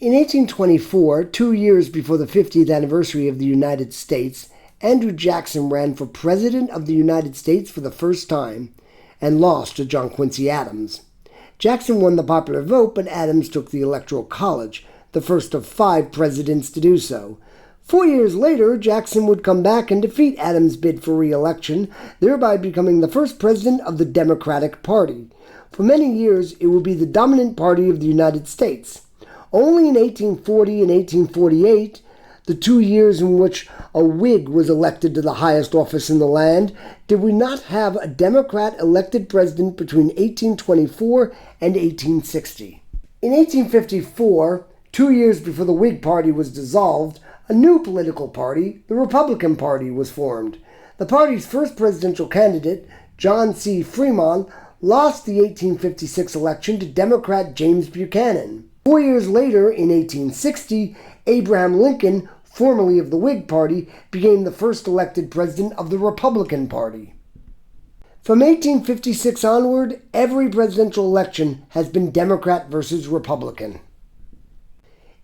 In 1824, 2 years before the 50th anniversary of the United States, Andrew Jackson ran for President of the United States for the first time and lost to John Quincy Adams. Jackson won the popular vote, but Adams took the Electoral College, the first of 5 presidents to do so. 4 years later, Jackson would come back and defeat Adams' bid for re-election, thereby becoming the first president of the Democratic Party. For many years, it would be the dominant party of the United States. Only in 1840 and 1848, the 2 years in which a Whig was elected to the highest office in the land, did we not have a Democrat elected president between 1824 and 1860. In 1854, 2 years before the Whig Party was dissolved, a new political party, the Republican Party, was formed. The party's first presidential candidate, John C. Fremont, lost the 1856 election to Democrat James Buchanan. 4 years later, in 1860, Abraham Lincoln, formerly of the Whig Party, became the first elected president of the Republican Party. From 1856 onward, every presidential election has been Democrat versus Republican.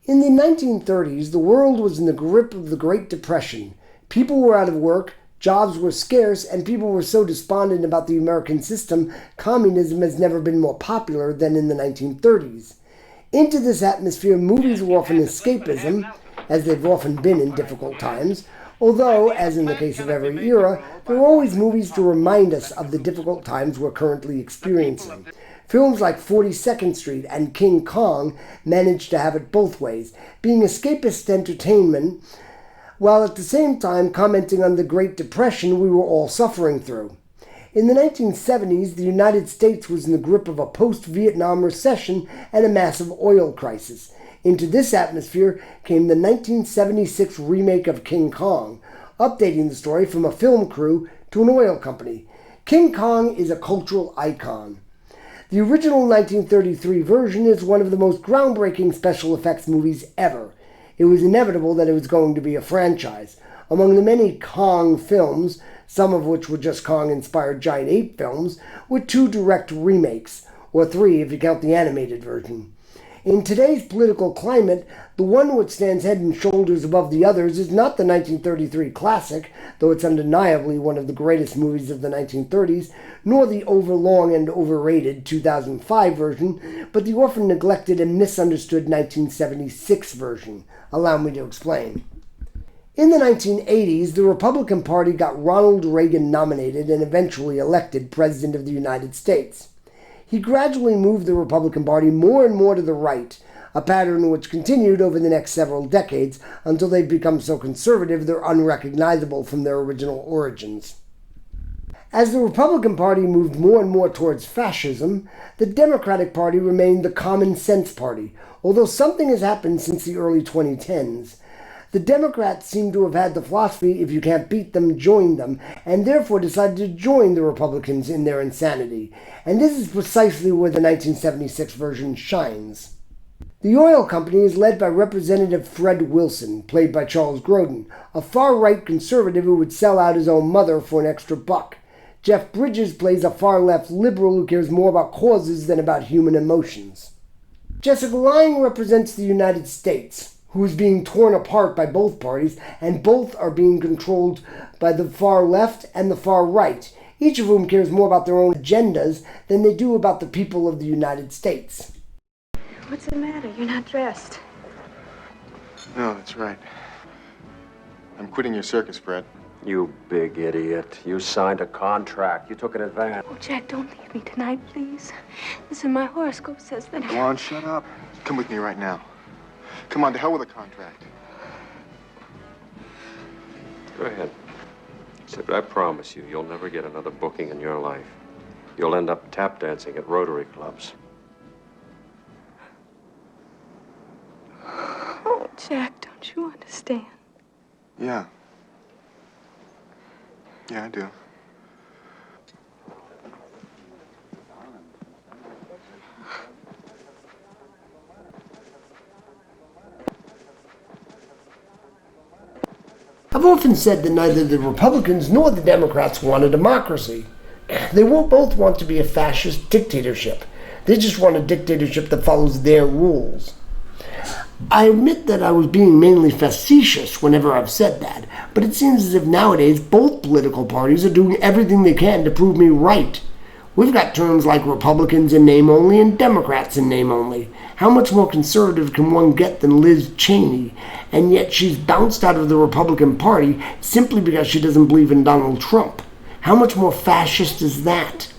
In the 1930s, the world was in the grip of the Great Depression. People were out of work, jobs were scarce, and people were so despondent about the American system, communism has never been more popular than in the 1930s. Into this atmosphere, movies were often escapism, as they've often been in difficult times, although, as in the case of every era, there were always movies to remind us of the difficult times we're currently experiencing. Films like 42nd Street and King Kong managed to have it both ways, being escapist entertainment, while at the same time commenting on the Great Depression we were all suffering through. In the 1970s, the United States was in the grip of a post-Vietnam recession and a massive oil crisis. Into this atmosphere came the 1976 remake of King Kong, updating the story from a film crew to an oil company. King Kong is a cultural icon. The original 1933 version is one of the most groundbreaking special effects movies ever. It was inevitable that it was going to be a franchise. Among the many Kong films, some of which were just Kong-inspired giant ape films, were 2 direct remakes, or 3 if you count the animated version. In today's political climate, the one which stands head and shoulders above the others is not the 1933 classic, though it's undeniably one of the greatest movies of the 1930s, nor the overlong and overrated 2005 version, but the often neglected and misunderstood 1976 version. Allow me to explain. In the 1980s, the Republican Party got Ronald Reagan nominated and eventually elected President of the United States. He gradually moved the Republican Party more and more to the right, a pattern which continued over the next several decades until they've become so conservative they're unrecognizable from their original origins. As the Republican Party moved more and more towards fascism, the Democratic Party remained the common sense party, although something has happened since the early 2010s. The Democrats seem to have had the philosophy, if you can't beat them, join them, and therefore decided to join the Republicans in their insanity. And this is precisely where the 1976 version shines. The oil company is led by Representative Fred Wilson, played by Charles Grodin, a far-right conservative who would sell out his own mother for an extra buck. Jeff Bridges plays a far-left liberal who cares more about causes than about human emotions. Jessica Lange represents the United States, who is being torn apart by both parties, and both are being controlled by the far left and the far right, each of whom cares more about their own agendas than they do about the people of the United States. What's the matter? You're not dressed. No, that's right. I'm quitting your circus, Fred. You big idiot. You signed a contract. You took an advance. Oh, Jack, don't leave me tonight, please. Listen, my horoscope says that... Go on, shut up. Come with me right now. Come on, to hell with the contract. Go ahead. Except I promise you, you'll never get another booking in your life. You'll end up tap dancing at Rotary clubs. Oh, Jack, don't you understand? Yeah. Yeah, I do. I've often said that neither the Republicans nor the Democrats want a democracy. They won't both want to be a fascist dictatorship. They just want a dictatorship that follows their rules. I admit that I was being mainly facetious whenever I've said that, but it seems as if nowadays both political parties are doing everything they can to prove me right. We've got terms like Republicans in name only and Democrats in name only. How much more conservative can one get than Liz Cheney? And yet she's bounced out of the Republican Party simply because she doesn't believe in Donald Trump. How much more fascist is that?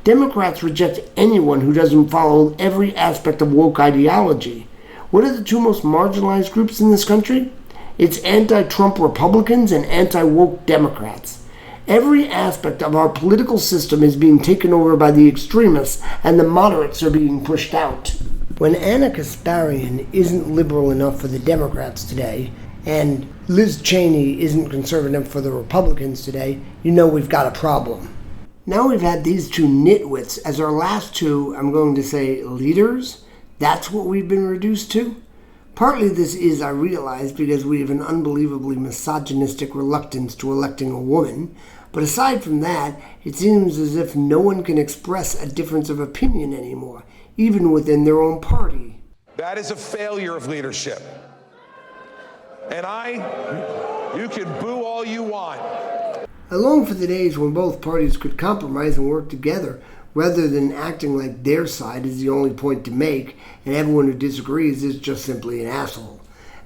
Democrats reject anyone who doesn't follow every aspect of woke ideology. What are the two most marginalized groups in this country? It's anti-Trump Republicans and anti-woke Democrats. Every aspect of our political system is being taken over by the extremists, and the moderates are being pushed out. When Anna Kasparian isn't liberal enough for the Democrats today, and Liz Cheney isn't conservative enough for the Republicans today, you know we've got a problem. Now we've had these two nitwits as our last two, I'm going to say, leaders. That's what we've been reduced to. Partly this is, I realize, because we have an unbelievably misogynistic reluctance to electing a woman. But aside from that, it seems as if no one can express a difference of opinion anymore, even within their own party. That is a failure of leadership. And you can boo all you want. I long for the days when both parties could compromise and work together, rather than acting like their side is the only point to make, and everyone who disagrees is just simply an asshole.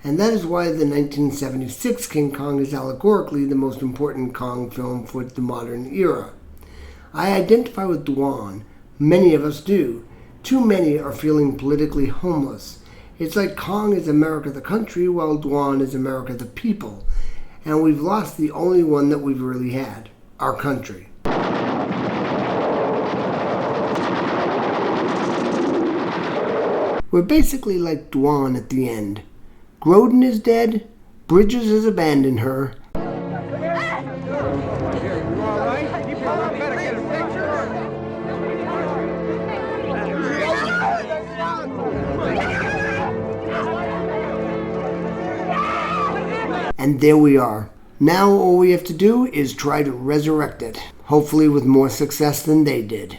And that is why the 1976 King Kong is allegorically the most important Kong film for the modern era. I identify with Dwan. Many of us do. Too many are feeling politically homeless. It's like Kong is America the country, while Dwan is America the people. And we've lost the only one that we've really had, our country. We're basically like Dwan at the end. Grodin is dead, Bridges has abandoned her, and there we are. Now all we have to do is try to resurrect it, hopefully with more success than they did.